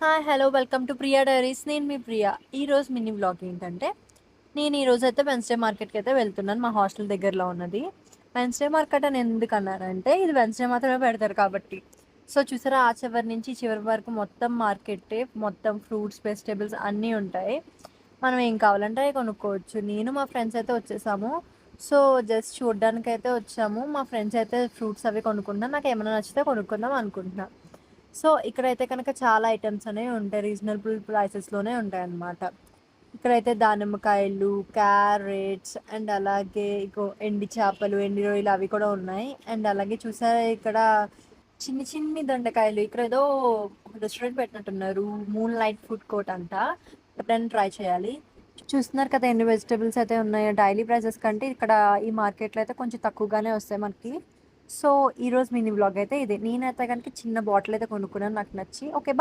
Hi! Hello! Welcome to Priya diaries. నేను మీ ప్రియా. ఈరోజు mini vlog ఏంటంటే, నేను ఈరోజైతే వెన్స్‌డే మార్కెట్‌కైతే వెళ్తున్నాను. మా హాస్టల్ దగ్గరలో ఉన్నది. వెన్స్‌డే మార్కెట్ అని ఎందుకన్నారంటే, ఇది వెన్స్‌డే మాత్రమే పెడతారు కాబట్టి. సో, చూసారా ఆ చివరి నుంచి ఈ చివరి వరకు మొత్తం మార్కెట్టే. మొత్తం ఫ్రూట్స్, వెజిటబుల్స్ అన్నీ ఉంటాయి. మనం ఏం కావాలంటే అవి కొనుక్కోవచ్చు. నేను మా ఫ్రెండ్స్ అయితే వచ్చేసాము. సో, జస్ట్ చూడ్డానికైతే వచ్చాము. మా ఫ్రెండ్స్ అయితే ఫ్రూట్స్ అవి కొనుక్కుంటున్నారు. నాకేమైనా నచ్చితే కొనుక్కుందాం అనుకుంటున్నా. సో, ఇక్కడైతే కనుక చాలా ఐటెమ్స్ అనేవి ఉంటాయి. రీజనబుల్ ప్రైసెస్‌లోనే ఉంటాయన్నమాట. ఇక్కడైతే దానిమ్మకాయలు, క్యారెట్స్ అండ్ అలాగే ఇగో ఎండి చేపలు, ఎండి రొయ్యలు అవి కూడా ఉన్నాయి. అండ్ అలాగే చూసారా ఇక్కడ చిన్ని చిన్ని దొండకాయలు. ఇక్కడేదో రెస్టారెంట్ పెట్టినట్టున్నారు. మూన్ లైట్ ఫుడ్ కోర్ట్ అంట. ఎప్పుడైనా ట్రై చేయాలి. చూస్తున్నారు కదా ఎన్ని వెజిటబుల్స్ అయితే ఉన్నాయో. డైలీ ప్రైసెస్ కంటే ఇక్కడ ఈ మార్కెట్‌లో అయితే కొంచెం తక్కువగానే వస్తాయి మనకి. సో, ఈరోజు మినీ వ్లాగ్ అయితే ఇదే. నేనైతే గనుక చిన్న బాటిల్ అయితే కొనుక్కున్నాను నాకు నచ్చి. ఓకే. బాయ్.